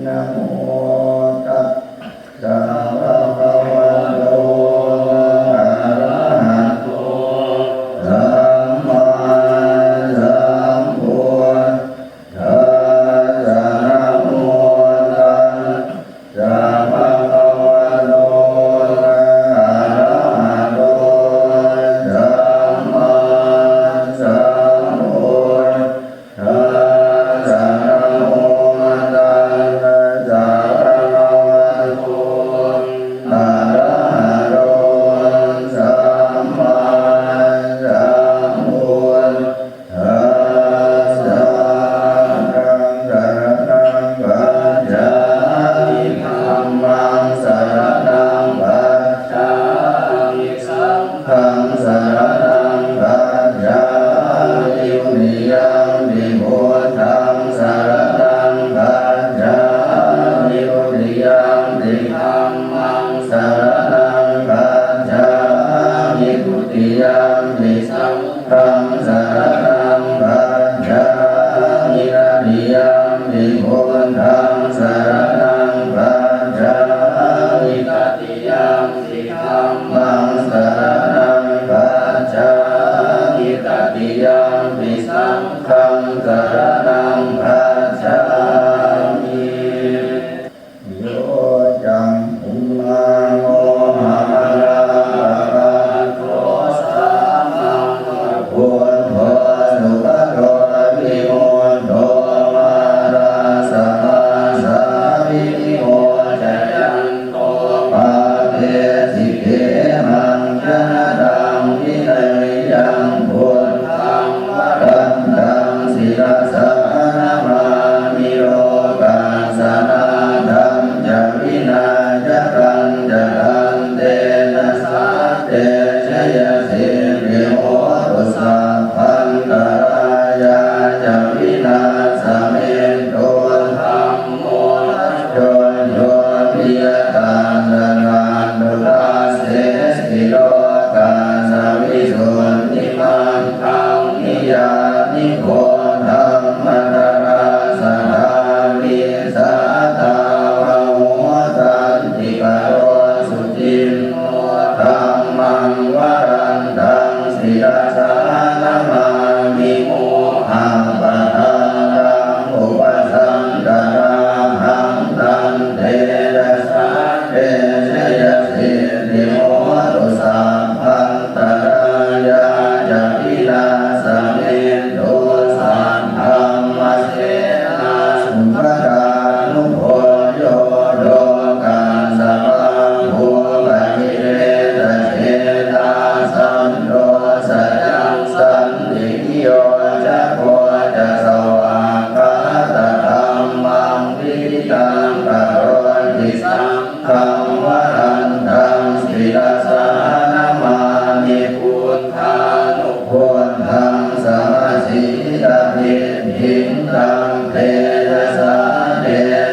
นะโมตัสสะภะคะวะโตอะระหะโตสัมมาสัมพุทธัสสะนะโมตัสสะภะคะวะโตอะระหะโตสัมมาสัมพุทธัสสะนะโมตัสสะภะคะวะโตอะระหะโตสัมมาสัมพุทธัสสะธัมมังสรณังคัจฉามิธัมมังสรณังคัจฉามิสังฆังสรณังคัจฉามิทุติยัมปิพุทธังสรณังคัจฉามิทุติยัมปิธัมมังสรณังคัจฉามิทุติยัมปิสังฆังสรณังคัจฉามิตติยัมปิพุทธังสรณังคัจฉามิตติยัมปิธัมมังสรณังคัจฉามิตติยัมปิสังฆังสรณังคัจฉามิโยจังอุมาโมหะราภะโตสัมมาพุทโธสุขโตวิมุตโตมาราสมาสาวินิโมจยันโตปะเทสิเกมังจนะตังวินัยยังพุทธังวรันตังศิรสานามามิโลกัสสนาธัมจะวินาจรันจะรันเตนะสัตเตชยสิริโหตุสัพพันตรายาจะวินาสเมตุธัมโมโยโยปิยตานานานุราเสสิโลกาสวิสุทธิมันตังนิยานิโกธัมมัตราสหามิสัตตาวะโหตันติกโรสุจินโนธัมมังวรันตังศิรสานามามิโมหังปะทังรังอุปสัมตราหังตันเตระสะเตชยสิริโหตุสัพพันตรายาจะวินาสเมตุสัทธัมมเสนาสุภดานุโภโยโลกัสสะภูปะหิเรตเชตาสันโดสยังสันติโยจะโพจะสวากาตธัมมังวิตังกโรติสังฆังวรันตังศิรสานามามิพุทธานุพุทธังสมาสิตาภิทินตังเตระสะเต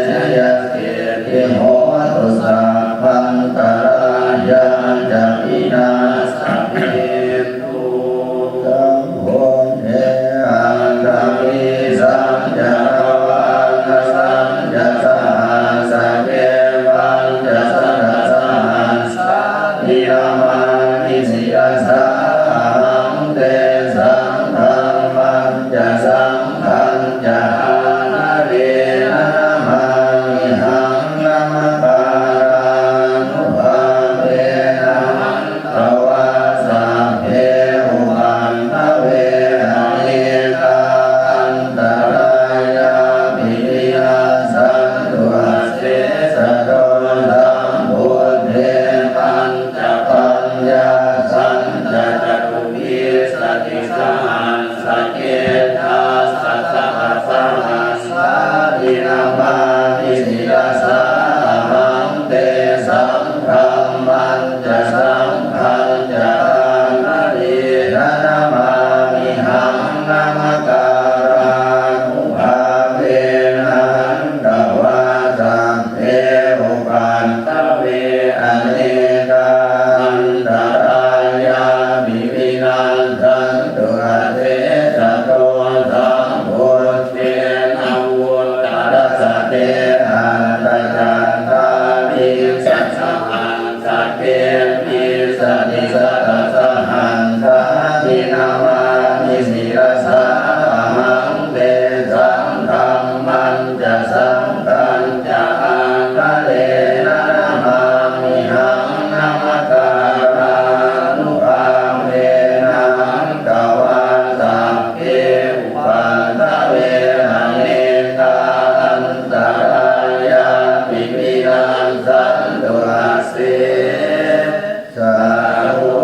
ชยสิริโหตุสัพพันตรายาจะวินาสเมตุสังโฆเทอันตมิสังจารวังสังจสหัสเกวังจสนัสหัสนิยามานิสิยาสังเตสังฆังมัจจะสังฆังจะหานาเรนะมามิหังนามาการานุภาเวนะมันตวาสัพเพอุปันตเวอเนกาอันตรายาปิริยาสันตุอาเสสะโดธัมพุทเทปัญจปัญญาสันจะจตุวิสติสหัสสะเกตาสัสสะหัสสะหัสสะอินามานิสิยาสาหังเตสังฆัมมันจะสังฆังจะนารินะนามามิหังนามาการานุภาเวนะหันตวาสัพเพอุปันตเวอเนกาอันตรายาปิวินันทันตุอาเทสะโตธัมพุทเทนะวุตตะสะเต จะสังฆัญจะอาคะเลนะนะมามิหังนะมะการานุภาเวนะหังกวาสัพเพอุปันตเวนะเนกาอันตรายาปิปินังสันตุอาเสสาธุ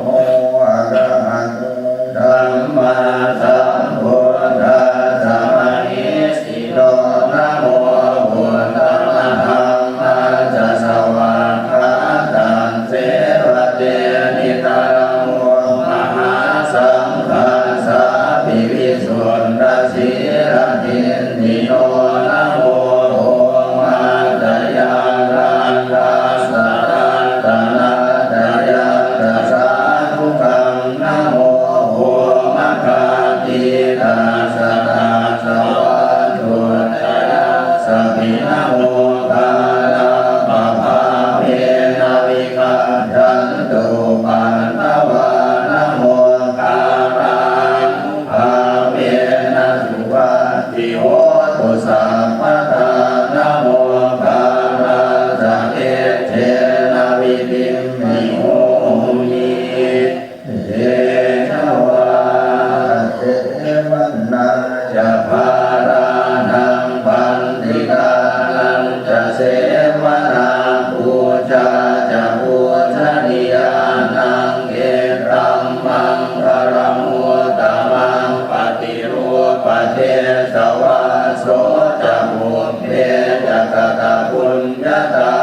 โมอะระหะโตธัมมาสัมพุทธัสสะมะนิสิโตนะโมพุทธมะธัมมาจะสวากขาตังเสวะเตนิตาโมมหาสังฆาสาภิวิสุทธสีรตินติโนนะโมโอมาตยังรันราสรัตนาตยังรัสสาธุกังนะโมโอมะคาติตาสตาสวัสดุตยะสัพพินะโมกาลาปะภาเวนะวิกัจจันตุปันตวานะโมกาลังภาเวนะสุวัตติโหตุสัพพะทานะโมกาลังสัพเพเทนะวิติมมิโหมิเยชวาเทวันนาจะภารานังปันติกานังจะเสวนาปูชาจะปูชนียานังเอตัมมังคารมุตตมังปฏิรูปเทสวาโสจะบุพเพจะกตปุญญาตา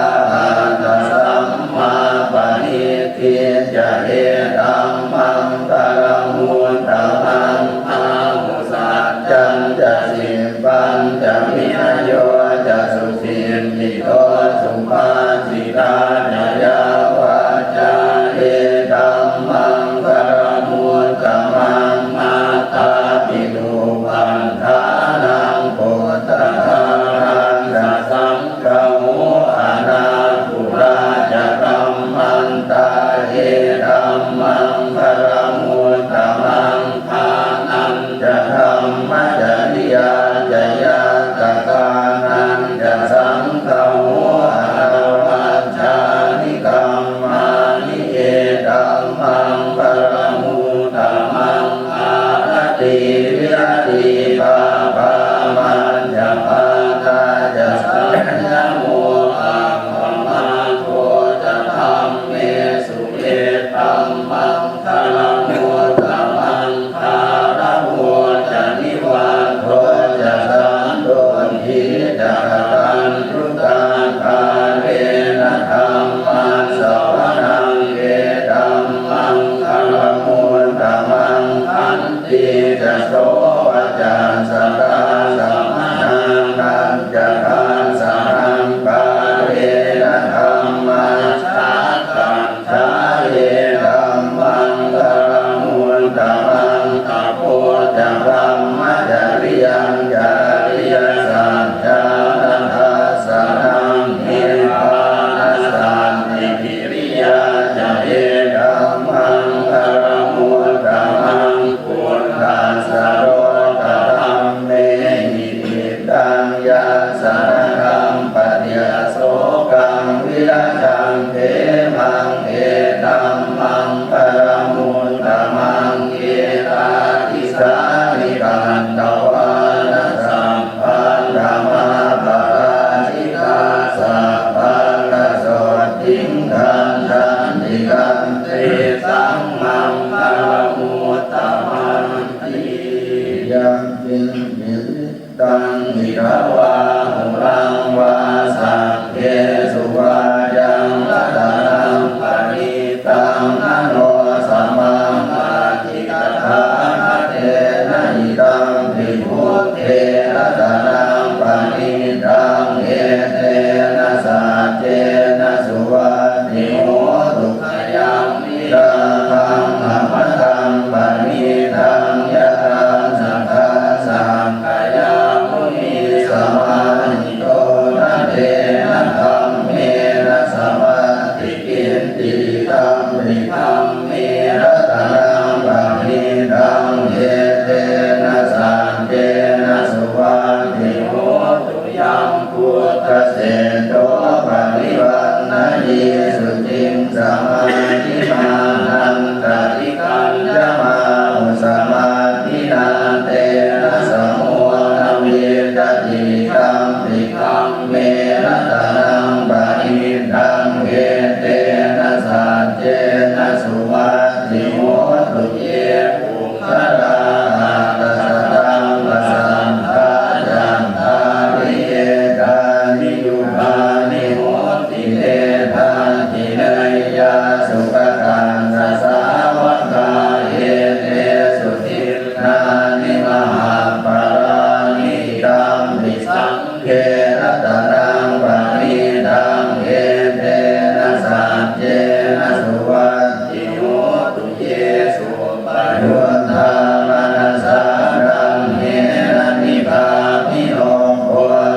ตัสสัมมาปณิทิจะเอตัมมังคารมุตตมังอาหุสัจจันจะสิปัญจะมินโยจะสุสินติโตสุปาสิตาญญาวาจาเอตัมมังคารมุตตมังมาตาปิตุปันธานังโพธารังสัสังฆโมอานาปุราจะกัมมันตาเอตัมมังคารมุตตมังอานันจะธรรมจริยาจะยาตกานันจะสังฆโมอาวัชฌานิกัมมานิเอตัมมังคารมุตตมังอารติวิรติปาปามันจะปาตาจะสัญญโมอังธรรมโคจะธรรมเมสุเอตัมมังคารมุตตมังคารมุตจะนิวันโทจะสันโดษทิจะตันทุกาคาเรนะธรรมันสวนังเอตัมมังคารมุตตมังอันติจะโสวจันสตาสัมมานันจะทานสังกาเรนะธรรมัสสะกัญชาเยธัมมังคารมุตตมังตะโพจะธรรมจริยังจริยสัจจานันทัสสะนังนิพพานัสสันติกิริยาจะเอธัมมังคารมุตตมังพุทธัสสะโรกธรรมเมหิติตังยาสารกัมปะเดียโสกังวิราชังเทมังเอตัมมังคารมุตตมังเอตาทิสานิกันตวานะสัมปันธรรมาปะราชิกาสัพพังกโสติงคันทันติกันเตสังมังคารมุตตมังติยังปินมิตังหิรวาหุรา เสโตปริวันนายีสุจิงสมาธิมานันตติกัญจมาอุสมาธินาเตนะสมุนวิจติตัมปิกัมเมนะตานังปะหิตังเกเตนะสัจเจนะสุวัตติโมตุเยภูคลาตัสตังวสันทาจันทาริเยกานิยุปานิโหติเตทานติเนยยาสุขคันสสาวกาเยเตสุทินานิมหาปารานิตัมปิสังเกรัตนังปะนิตังเอเตนะสัจเจนะสุวัตติโหตุเยสุปะยุทธามนัสสารังเฮนะนิพามิโนโพ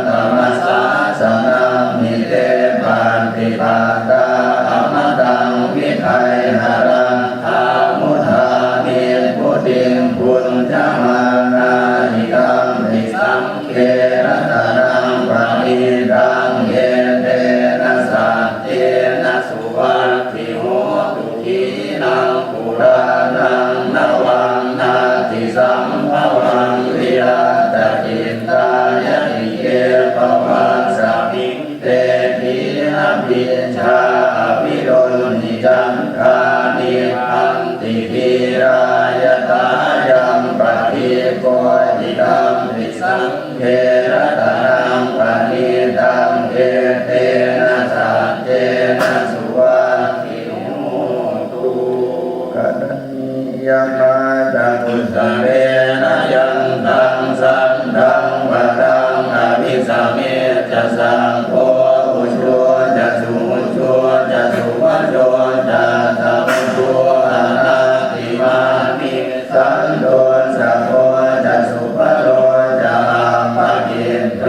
ธรรมสาสนังมิเตปันติปาตาอมตังวิไทยหารังอามุทามิพุทธิงพุทธมานาหิตัมปิสังเกรัตนังปะนิตังเยเตนะสัจเจนะสุวัตติโหตุทีนังปุรานังนวังนาติสัมภวังวิรัตจิตตายะนิเยปวัสสมิงเตทินะปิชาอภิโรนิจันทานิพันติภิรายตายังปฏิโกติตัมปิสังเขรัตนังปะนิตังเอเตนะสัจเจนะสุวัตติโหตุกัณณียมาจักขุสเมนะยันตังสันตังวะตังอภิสเมจะสังโฆอุชุจะสุชุจะสุวัจโจจะสัมโฆอนาติมานิสันโดสัพโพจะสุปโลจะอัมปะกินโต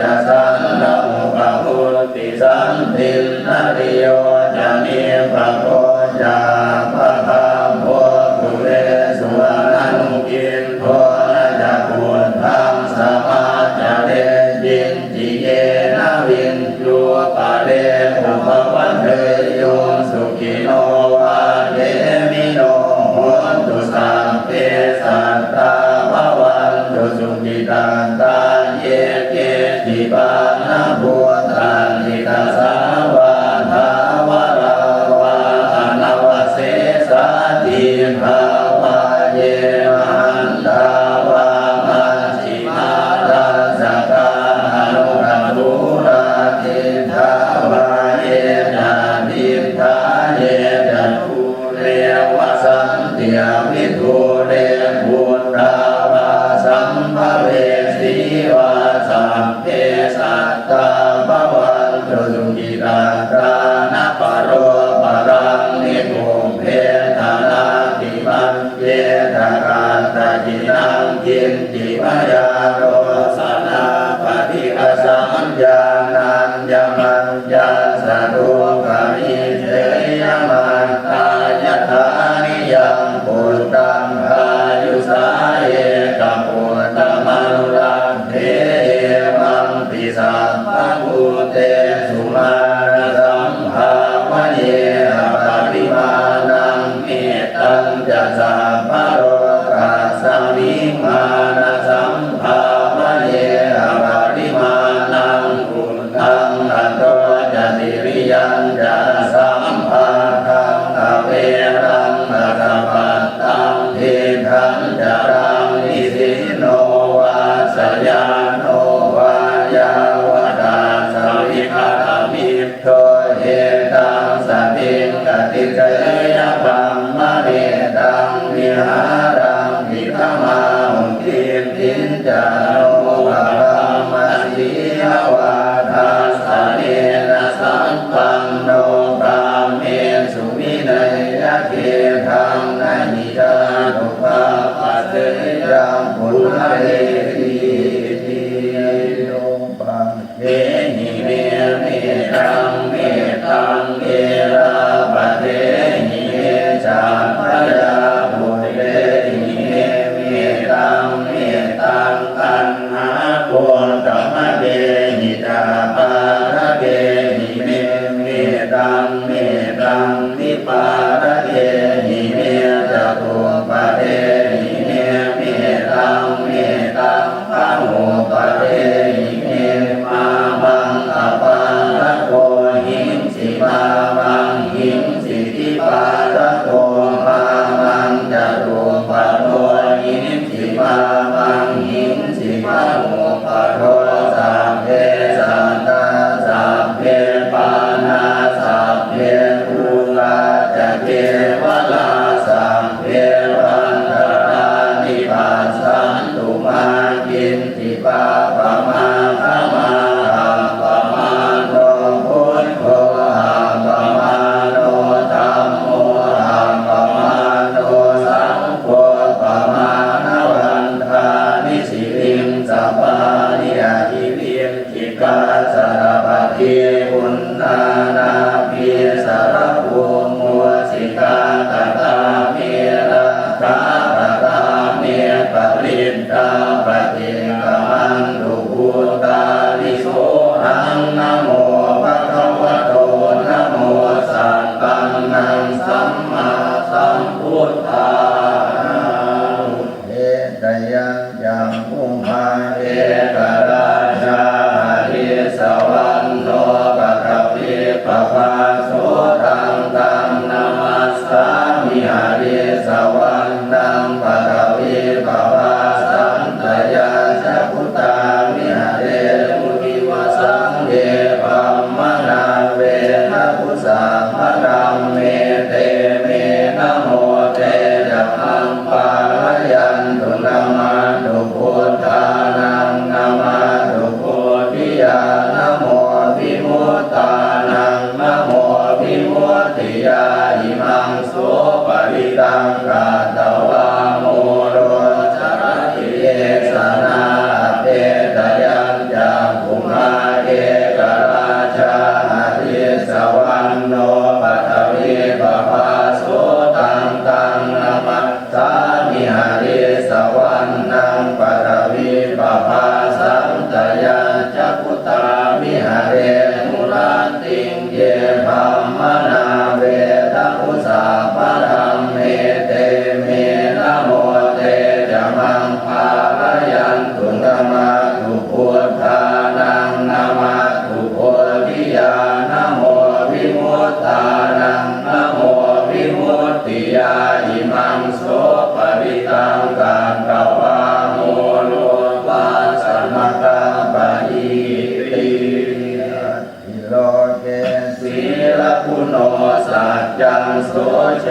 จะสันนโมปะพุทธิสันตินาริโยจะนิปะโกจะปะคามโพกุเรสุวรรณุกินโทนะจะปุถธังสมาจะเตยินจิเยนะวินยูปะเรอุปวัฏเทโยสุขิโนวาเทมิโนโหตุสัพเพสัตตาภวันตุสุขิตันตาเยเกติปานะพุทธันติตัสสาวาทาวราวาอนาวเสสาติภาวะเยหันตาวามัชฌิมารัสสกาอนุรักขุราติทาวะเยนะติทาเยจักขุเรวะสันติอวิทุเรปุตตาวาสัมภเวสีวาสัพเพสัตตาภวันตุสุขิตันตานะปะโรปะรังนิพุมเพทานาติมันเยทะกันตะกินังกินติมยาโรสนาปฏิฆสัมญานัญญมัญญาสะดุกะมิเทยมันตายะธานิยังปุตตังอายุสาเอกปุตตมังรังเทมังปิสัพพะพุเตสุมาณสัมภาวะเยอปริมาณังเมตตังจะสัพพะโรกัสสมิมาณสัมภาวะเยอปริมาณังพุทธังอัตโตจะสิริยังจะสัมภาคังอเวรังอะสัพพัตตังเทถังจะรังนิสิโนวาสยาโนวายาวตาสวิคามิโตเอตังสติงกติเกยปัมมะเนตังวิหารังวิธมาหุติทินจาโนภะคะมัสสิยวาทาสเนนะสัมปันโนปาเมสุมิเนยะเกทังนะหิจานุภาปัสสิยังปุระเรติติโยปังเทหิเมเมตังเมตังเอราปะเทหิเมจาพยาปุเรหิเมเมตังเมตังตัณหาโกตมะเดหิตาปา กาสารปฏิปุณณานาภิสารภูมุสิกาตตาเมระกาปตาเมปริตตาปฏิกามันตุภูตาลิโสหังนะโมภะคะวะโตนะโมสัมปันนังสัมมาสัมพุทธาเอตยังจังมุภาเอกราชาหริสวรรณโนปะคะวิปภาโสตังตังนามัสสามิหริสวรรณังปะคะวิปภาสันตยาจักขุตามิหเรมุขิวสังเดปัมมนาเวนะพุสาภรัมเมเตเมนะโมเตจะมังปาลยันตุนามาตุพุทธานังนามาตุโพธิญาณโมวิมุตตานังนะโมวิมุตติยาอิมังโสปริตังกาตวาโมโรจารติเยสนาเปตยังจังกุมาเอกราชาหริสวรรณโนปะคะวิปภาโสตังตังนามัสสามิหริสวรรณังปะคะวิปภาสันตยาจักขุตามิหเรมุราติงเยปัมมนาเวทะพุสาภรัมเมเตเมนะโมเตจะมังภาลยันตุนามาตุพุทธานังนามาตุโพธิญาณโมวิมุตตานังนะโมวิมุตติยาอิมังโสปริตังกันตวาโมโลวาสมกาปะอิติอิโลเกสีลปุโนสัจจังโสเช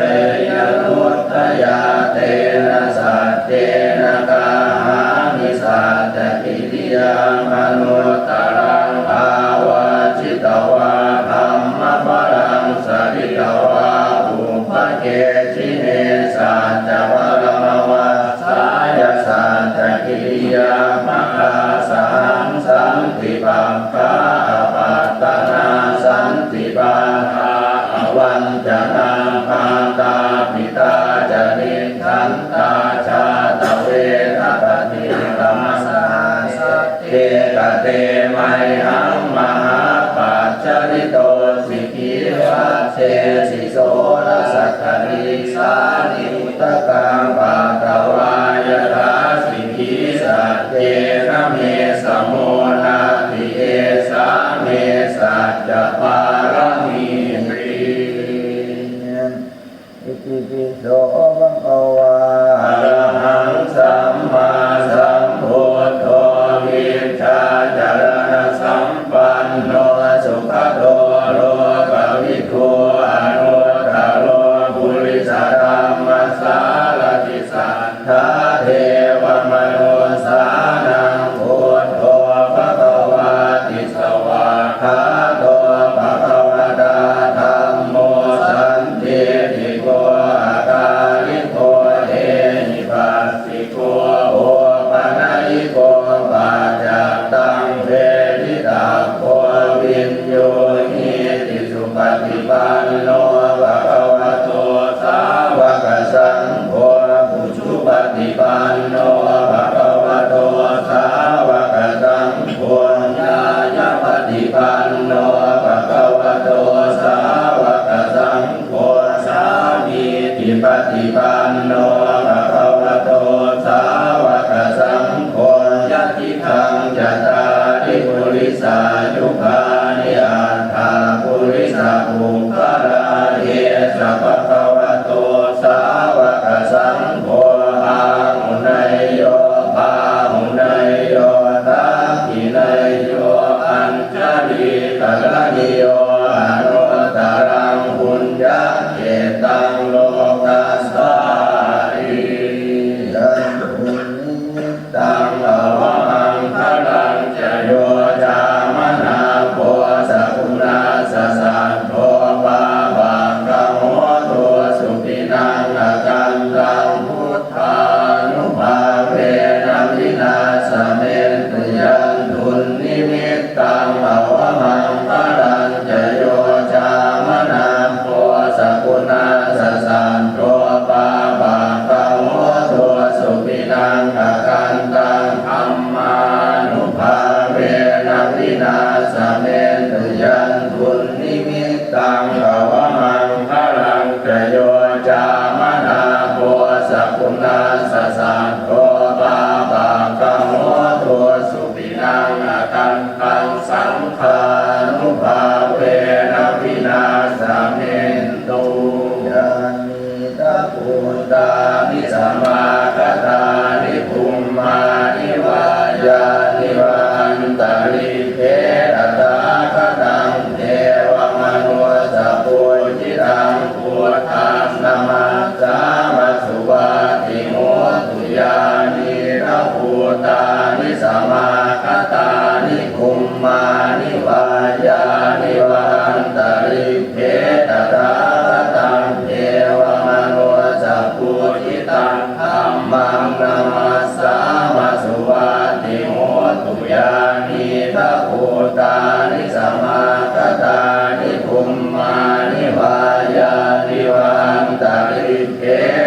ยนุตตยาเตนะสัจเจนะกาหามิสัจกิริยามนุตตรังภาวะจิตวาธัมมะปรังสริตวาภูภเกชิเนสัจวรมวัสสายสัจกิริยามะคาสังสันติปัปปะปัตตนาสันติปาทาอวันจนาปาตาปิตาจนิทันตาชาตเวทปฏิกรรมสาสเตกเตไมหังมหาปัจจริโตสิกิวัตเสสิโสรสัตตริสานิอุตกังปาตวายทาสิกิสัจเจนะเมสโมนาติเอสาเมสัจจปารมีอิติปิโสภะคะวะอะระหังสัมมาสัมพุทโธวิชชาจารณสัมปันโนสุขโตโลกวิทูอนุตตโรปุริสธัมมัสสารติสัทธาเทวมนุสสานังพุทโธภะคะวะติสวากขาโตภะคะวะตาธัมโมสันติติโกอาการิโกเอหิปัสสิโกโอปะนะอิโกปัจจตังเวทิตาโกวินโยหิติสุปฏิปันโนภะคะวะโตสาวกสังโฆปุถุปฏิปันโนภะคะวะโตสาวกสังโฆญาญาปฏิปันโนภะคะวะโตสาวกสังโฆสามีติปฏิปันโนภะคะวะโตสาวกสังโฆยะติทังจัตตาริปุริสายุคานิอัตถาปุริสภูคาราเยสัพพะวะโตสาวกสังโฆอาหุนายโยปาหุนายโยทักขินายโยอัญชลีกะนิโยอนุตตรังปุญญาเจตังโลกัสสาริยันตุนิตังอวมังคลังจโยจามนาโพ นาสเมนตุยันทุนนิมิตตังภวมังพลังกโยจามนาโพสกุณาสสังโฆปาปังกโมตุสุปินังอกันตังสังขานุภาเวนะวินาสเมนตุยานิตาปุตตานิสัมมาคตานิภูมิมานิวายานิวันตาลิเทระตาคตังเทวมนุสปุจิตังพุทธังนามัสสามาสุวาติโมตุยานิระภูตานิสัมมาคตานิภูมิมานิวายานิวันตาลิเทระตาคตังเทวมนุสปุจิตังธัมมังนามัสสามาสุวาติโมตุยานิระภูตานิสัมมาคตานิภูมิมานิวายานิวันตาลิเท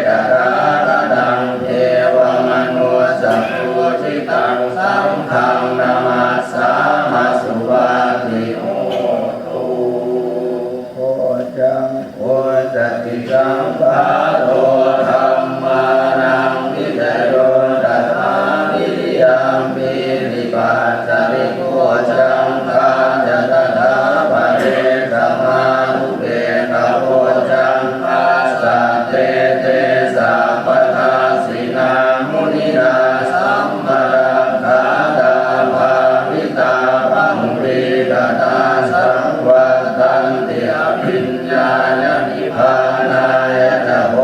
ระตาคตังเทวมนุสปุจิตังสังฆังนามัสสามาสุวาติโมตุโคจังโคจติสังฆาโตธัมมานังวิจโยตัสสาวิริยังปินิปัสสริโกจังฆาจะตถาปะเรสัมมานุเบกโขจังฆาสัตเตเตสัพพทาสินามุนินาสัมมาราคาตาภาวิตาปังริกตาสังวัตันติอภิญญาญาณิพานายตโพ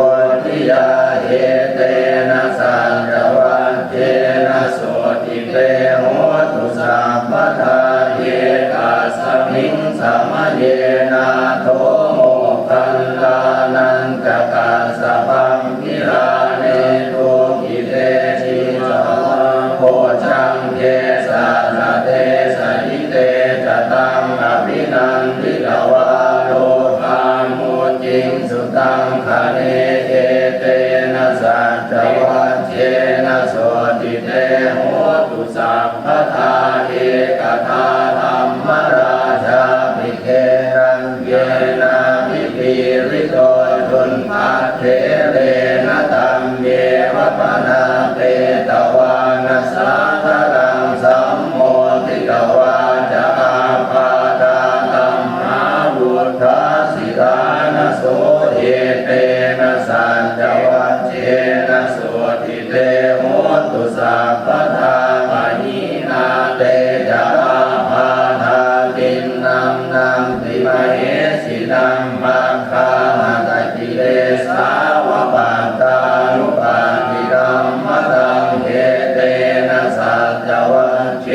ธิยาเอเตนะสัจจวัคเจนะโสติเตโหตุสัพพทาเยกัสสมิงสัมมะเยนะโทโมคันลานันจะกัสสะพังพิราเนตุกิเตชิสัมมาโพชังเทสะนะเทสะยิเตจะตังอภินันทิกวาโลกามุจิงสุตังคเนเจเตนะสัจจวัคเชนะโสติเตโหตุสัพพทาเอกทาธัมมราชาภิกเขรังเยนะภิปิริโตจุนภัทเถเรนะตัมเยวะปนาเปตวานัสสาทรังสัมโมทิกวาจะอาปาตาตัมมาบุทธาสิทานะโสเอเตนะสัจจวัคเชนะโสติเตโหตุสัพพทาปะหินาเตจะอาภาทาตินนัมนัมติมเหสินัมมัคคาหะกิเลสาวะปัตตานุปาติรัมมะตังเทเตนะสัจจวัคเช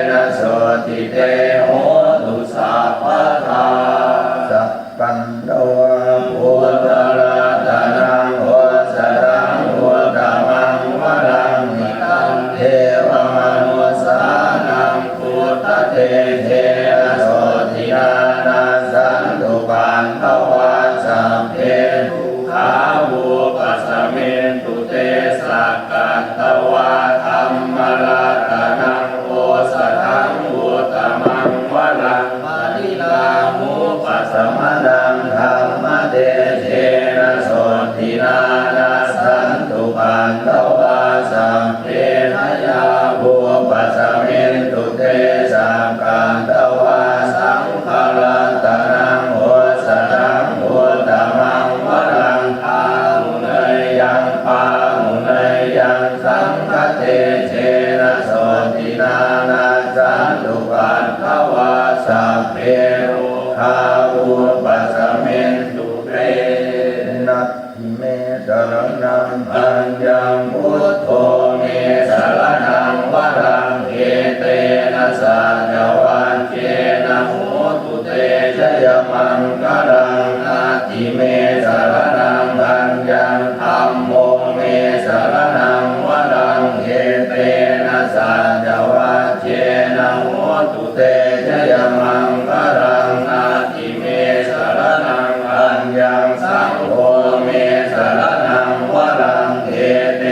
นะโสติเตโหตุสัพพทาสัพพันโตพุทธรัตนังโฆสรังพุทธมังวรังนิตังเทวมนุสานังพุทธเตเทนะโสตินานาสันตุปันภวะสัพเพทุกขาวุปัสสะเมนตุเตสักกัตตวาธัมมราตนังโอสถังอุตตมังวรังปฏิกามุปัสสะมนังธัมมเตเทนะโสตินานาสันตุปันภวะสัพเพทยาวุปัสสะเมนตุเตสักกัตตวาสังฆรัตนังโอสถังอุตตมังวรังภามุเนยยังปามุเนยยังสังฆเตเชนะโสตินานาสันตุปันภวะสัพเพโรคาวุปัสสะเมนตุเตนัตถิเมสรณังอัญญังพุทโธเมสรณังวรังเอเตนะสัจจวัคเชนะโหตุเตชยมังคลังนาทิเมสรณังอัญญังธัมโมเมสรณังวรังเอเตนะสัจจวัคเชนะโหตุเตชยมังคลังนาทิเมสรณังอัญญังสังโฆเมสรณังวรังเอเต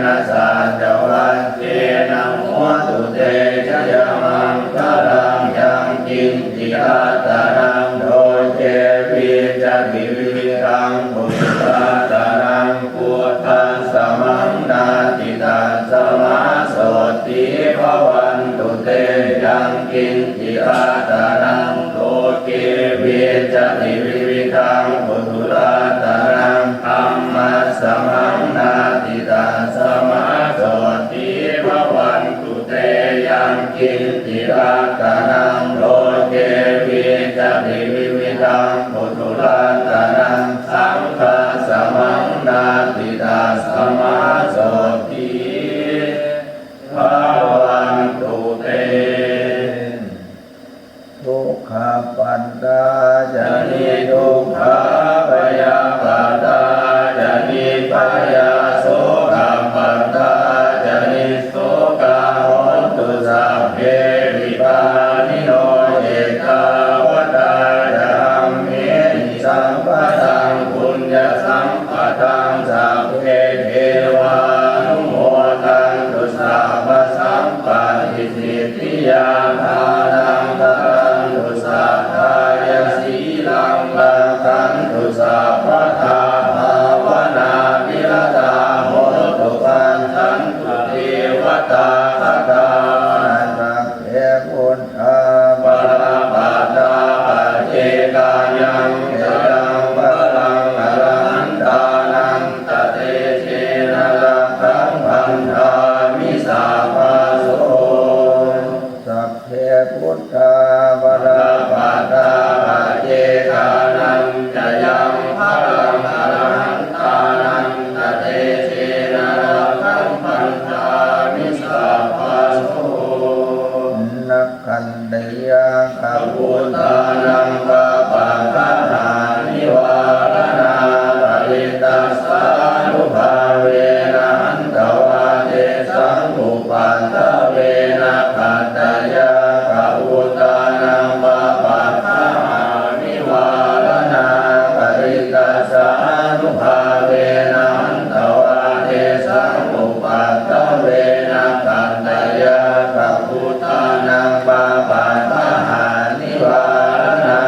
นะสัจจวัคเชนะโหตุเตชยมังคลังยา กินจิอาตานังโดยเจวิจติวิรังพุทธาตานังพุทธัสสมังนาติตัสสมาโสติภวันตุเตยังกินจิอาตานังโลเกวิจติวิรังพุทธาตานังธัมมัสสมังนาติตัสสมาโสติภวันตุเตยังกินจิอาตานังโลเกวิจติวิรังพุทธาตานังสังฆัสสมังนาติตัสสมาโสติภวันตุเตทุกขปัตตาจานิทุกขาปยาปัตตาจานิปยาโสกปัตตาจานิโสกาโหตุสัพเพวิปานิโนเอตาวตายัมเมหิสัมปะทังปุญญสัมปะทังสัพเพเทวานุโมทันตุสัพพสัมปะทิสิทธิยาภานังตันตุสัพพายสีลังลังตันตุสัพพะทาภาวนาวิรตาโหตุปันตันตุเทวตาคตาสัพเพพุทธาปราปัตตาปัจเจกายังเตยังปะลังอรหันตานังตเตเชนะลังคังพันธามิสาภาโสสัพเพพุทธาปราปัตตาปัจเจกานังเตยังปะลังอรหันตานังตเตเชนะลังคังพันธามิสาภาโสนักขันติยังขพุทธานังปะปะทะหานิวารณาปริตัสสานุภาเวนะหันตวาเทสังอุปันตเวนะขัตตยาขพุทธานังปะปะทะหานิวารณาปริตัสสานุภาเวนะหันตวาเทสังอุปันตเวนะขัตตยาขพุทธานังปะปะทะหานิวารณา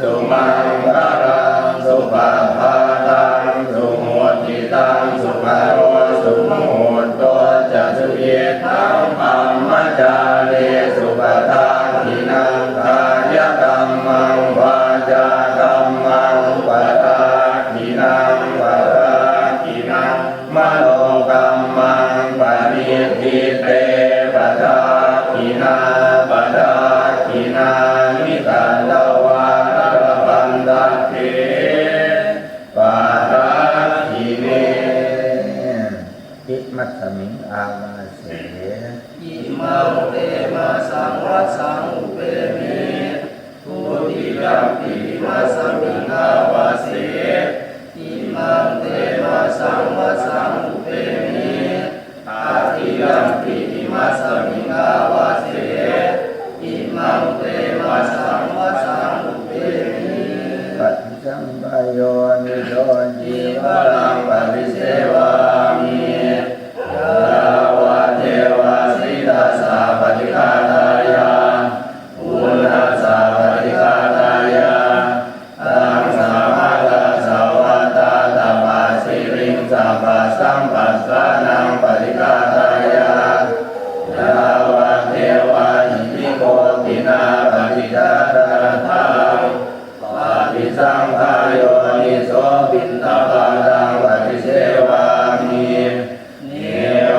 สุมังคารังสุปาพาตังสุโหติตังสุภาโรสุโหโตจะสุเยตังปัมมจาเรสุปตาทินังกายกัมมังวาจากัมมังปัตตาทินังปัตตาทินังมโนกัมมังปณิทิเตปัตตาทินาปัตตาทินามิกันตวาระปันตเถปัตตาทิเนอิมัตสมิงอาวาเสอิมังเตมาสังวัสสังอุเปมิทุติยัมปิมาสังมิงอาวาเสอิมังเตมาสังวัสสังอุเปมิอาทิยัมปิมาสังมิงอาวาเสอิมังเตมาสังวัสสังอุเปมิปัจจัมปโยนิโรจิวะรังปริเสวามิยาวะเทวะสิตัสสะปฏิฆาตายาปุณณัสสะปฏิฆาตายาตังสามาตัสสะวัตตาตปาสิริงสัพพะสัมปัสสะนังปฏิฆาตายายาวะเทวะหิมิโกตินาปฏิฆาตาทังปฏิสังขายโยนิโสปินตปาตังปฏิเสวามิเน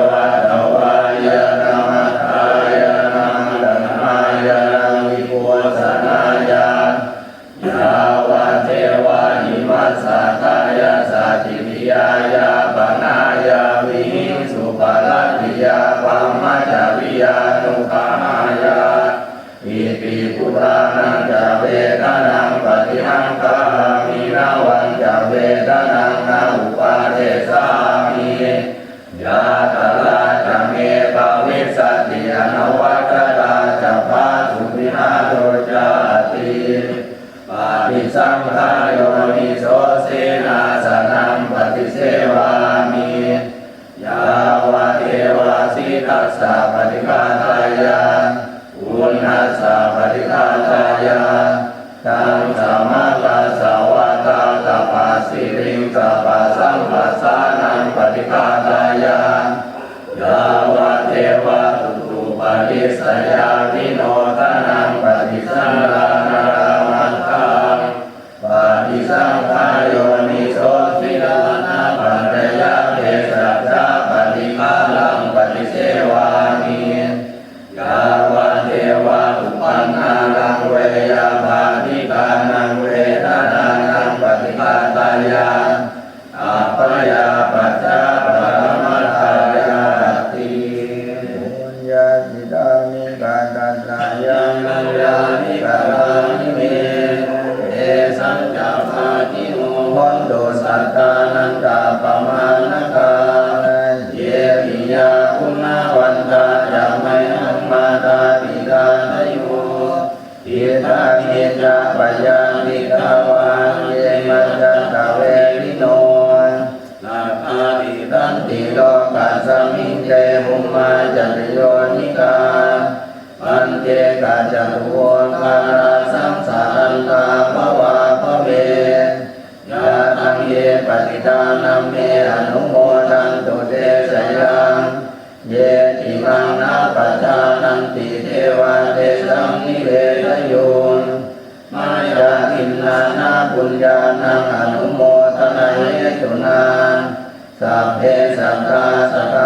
วะตวายะนามัตถายะนังดันมายะนังวิปัสสนายายาวะเทวะหิมัสสะทายะสัจจิวิยายาปนายาวิหิงสุปลัตติยาปัมมัจจวิยานุปหายาอิติปุรานังจะเวทนังปฏิหังคามินาวันจะเวทนังนาอุปาเทสามิยาตลาจะเมภาวิสัตติอนวัตตาจะพาสุวิหาโตจาติปฏิสังขายโยนิโสเสนาสนังปฏิเสวามิยาวะเทวะสิตัสสะปฏิฆาตายาปุณณัสสะปฏิฆาตายาตังสัมมาตัสสะวัตตาตปาสิริงสัพพะสัมปัสสะนังปฏิฆาตายายาวะเทวะตุตุปฏิสยามิโนทนังปฏิสังฆานามังคังปฏิสังขายโยนิโสสิลานาปัญญาเทสัจจะปฏิฆาลังปฏิเสวามิยาวะเทวะอุปันนานังเวยาภานิกานังเวทนานังปฏิฆาตายาอัปปยาปัจจาปรมัตถายาติปุญญาจิตานิกาตัสสะยังมัญญานิกานิเมเอสัจจปาติโมหันโดสัตตานันตาปมาณกาเยปิยาคุณาวันตาจะไม่หังมาตาปิตาทโยทิตาเมจาปยานิกาวาเยมัจจตเวริโนนาคาติตันติโลกัสสมิงเตภุมมาจัตโยนิกาปันเจกัจจตุโวคาราสังสารันตาภวาภเวยาตังเยปฏิทานัมเมอนุโมทันตุเตสยังเยติมังนาปัจจานันติเทวาเทสังนิเวทโยนมายาอินนานาปุญญานังอนุโมทนาเยตุนาสัพเพสัตตาสักกา